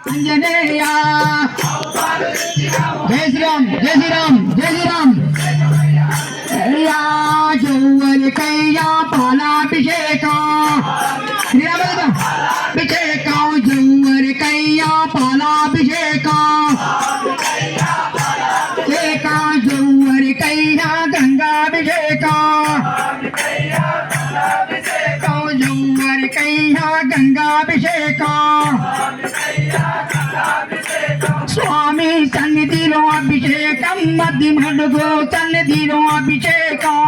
అంజనేయ జై శ్రీరామ్ జై శ్రీరామ్ జై శ్రీరామ్ జౌవరికయ్యా పాలాభిషేకం శ్రీరామభిషేకం జౌవరికయ్యా పాలాభిషేకం జౌవరికయ్యా గంగాభిషేకం జౌవరికయ్యా గంగాభిషేకం స్వామి సన్నిధిలో అభిషేకం మధ్య మడుగు సన్నిధిలో అభిషేకం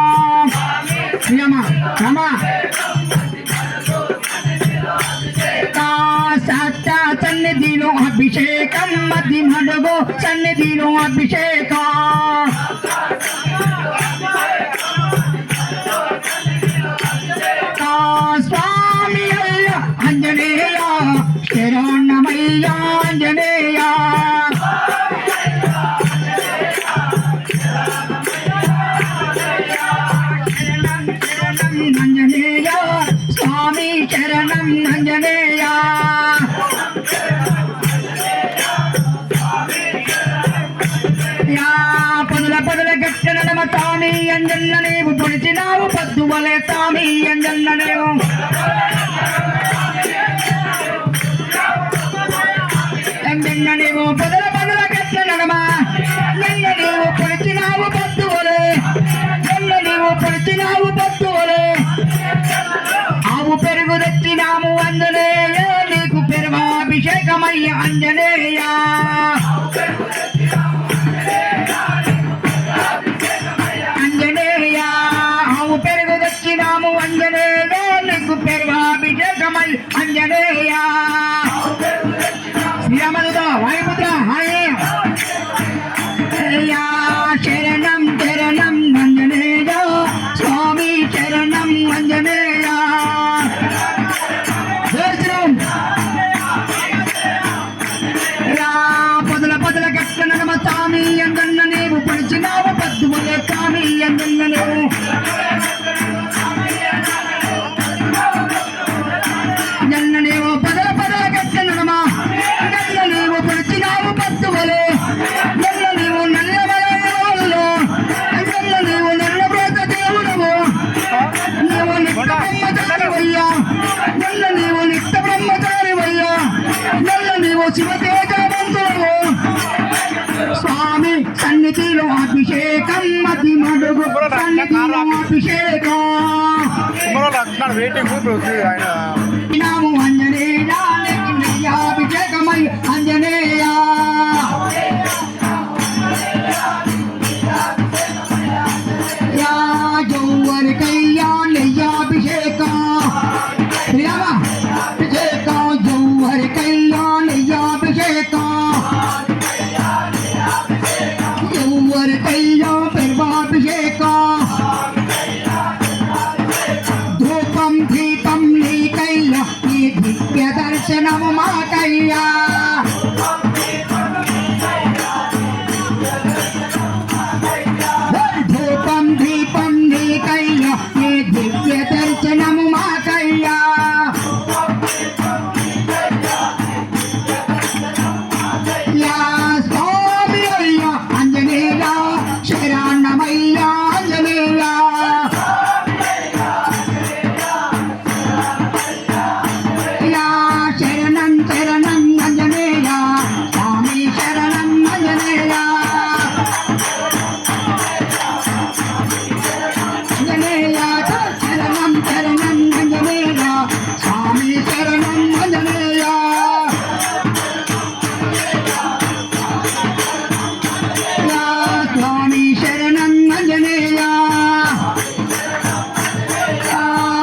సత్య సన్నిధిలో అభిషేకం మధ్య మడుగు సన్నిధిలో అభిషేకం స్వామి అంజనేయ శరణమయ్య అంజనేయ అంజనేయ స్వామి శరణం అంజనేయ పదుల గట్టన నమ స్వామి అంజన్న నీవు పొడిచినావు పద్దువలే స్వామి అంజన్న నీవు అంజన్న నీవు పదుల గట్టన నమ అంజన్న నీవు పొడిచినావు పద్దువలే అంజన్న నీవు పొడిచినావు పద్దువలే ఆవు పెరుగు తెచ్చినాము అంజనేయ నీకు పెరుగాభిషేకమయ్య అంజనేయ అంజనేయ ఆవు పెరుగు తెచ్చినాము అంజనేయ నీకు పెరుగాభిషేకమై అంజనేయ శ్రీరామనుగా వాయుపుత్ర హాయే శరణం శరణం అంజనేయ స్వామి శరణం అంజనేయ పదుల గట్టన నమ స్వామి అంజన్న నీవు పడిచినావు పద్దువలే స్వామి అంజన్న నీవు అంజన్న నీవు పదుల గట్టన నమ అంజన్న నీవు పడిచినావు పద్దువలే అంజన్న నీవు నల్లవలలో అంజన్న నీవు నల్లబ్రోత దేవుడవు నీవు నిత్య బ్రహ్మచారివయ్యా అంజన్న నీవు నిత్య బ్రహ్మచారివయ్యా అంజన్న నీవు శివతేజవంతుడవు స్వామి సన్నిధిలో అభిషేకం మతి మడుగు సన్నిధిలో అభిషేకం నాము అంజనేయ అభిషేకమై అంజనేయ జౌవరికయ్యా నెయ్యాభిషేకం అభిషేకం జౌవరికయ్యా నెయ్యాభిషేకం జౌవరికయ్యా పెరుగాభిషేకం ధూపం దీపం నీకయ్యా నీ దివ్య దర్శనము మాకయ్యా ధూపం దీపం నీకయ్యా నీ దివ్య దర్శనము మాకయ్యా స్వామి అయ్యా అంజనేయ శరణమయ్య అంజనేయ శరణం శరణం అంజనేయ స్వామి శరణం అంజనేయ అంజనేయ శరణం శరణం అంజనేయ స్వామి శరణం అంజనేయ స్వామి శరణం అంజనేయ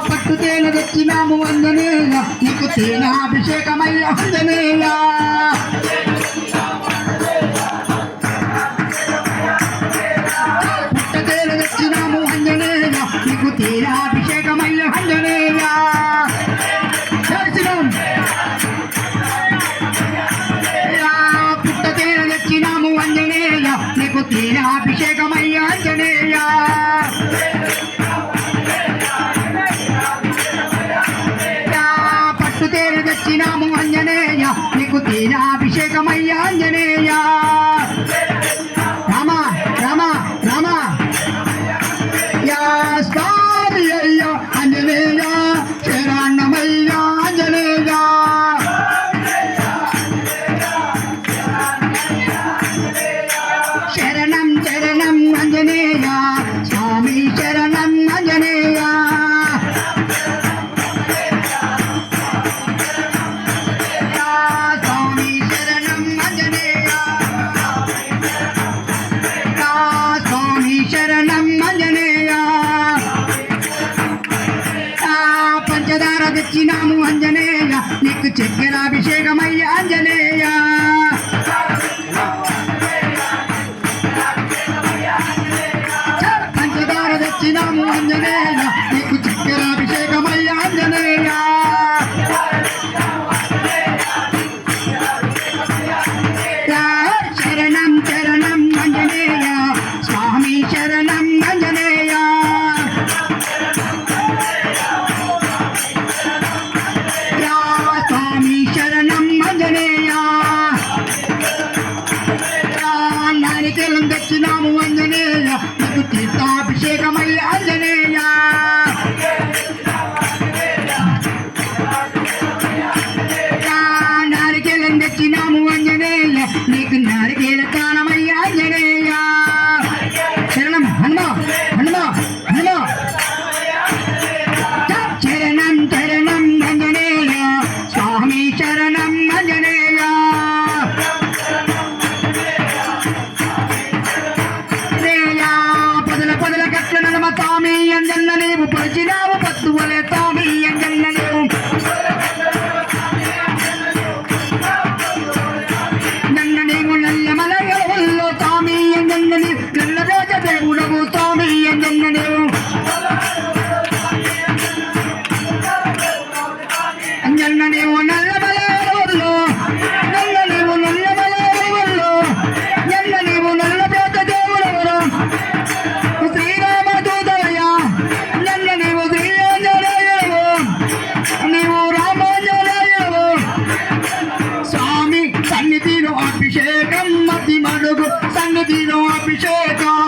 పట్టు తేనె తెచ్చినాము అంజనేయ నీకు తేనాభిషేకమయ్య అంజనేయ పుట్ట తేనె తెచ్చినాము అంజనేయ నీకు తేనాభిషేకమయ్య అంజనేయ దర్శనం పుట్ట తేనె తెచ్చినాము అంజనేయ నీకు తేనాభిషేకమయ్య అంజనేయ పట్టు తేనె తెచ్చిన అభిషేకమయ్యా ఆంజనేయ రామ రామ రామ యా స్వామి అయ్యా ఆంజనేయ శరణమయ్యా ఆంజనేయ శరణం శరణం ఆంజనేయ స్వామి శరణం ఆంజనేయ స్వామి శరణం ఆంజనేయ స్వామి శరణం ఆంజనేయ పంచదార తెచ్చినాము ఆంజనేయ నీకు చక్కెరాభిషేకమయ్యా ఆంజనేయ పంచదార తెచ్చినాము ఆంజనేయ నీకు చక్కెరాభిషేకమయ్యా ఆంజనేయ శరణం శరణం ఆంజనేయ స్వామి శరణం ఆంజనేయ స్వామి శరణం ఆంజనేయ నారికేలం తెచ్చినాము ఆంజనేయ నీకు తీర్థాభిషేకమయ్యా ఆంజనేయ నారికేలం తెచ్చినాము ఆంజనేయ నీకు నారికేల తానమయ్యా ఆంజనేయ శరణం హనుమ హనుమ హనుమ శరణం శరణం ఆంజనేయ స్వామి శరణం ఆంజనేయ పదుల పదుల గట్ల నడమ తామి అంజన్న నీవు పొడిచినావు పద్దువలే తామి అంజన్న నీవు నన్న నీవు నల్లమల ఎడవల్లో తామి అంజన్న నీవు నల్ల రోజ దేవుడవు తామి అంజన్న నీవు అంజన్న నీవు నల్లమల ఎడవల్లో నల్ల నీవు నల్లమల ఎడవల్లో నల్ల నీవు నల్ల పేద దేవుడవరు శ్రీరామ దూతయ్య నల్ల నీవు శ్రీరాంజనేయుడు నీవు రామాంజనేయుడు స్వామి సన్నిధిలో అభిషేకం మతి మడుగు సన్నిధిలో అభిషేకం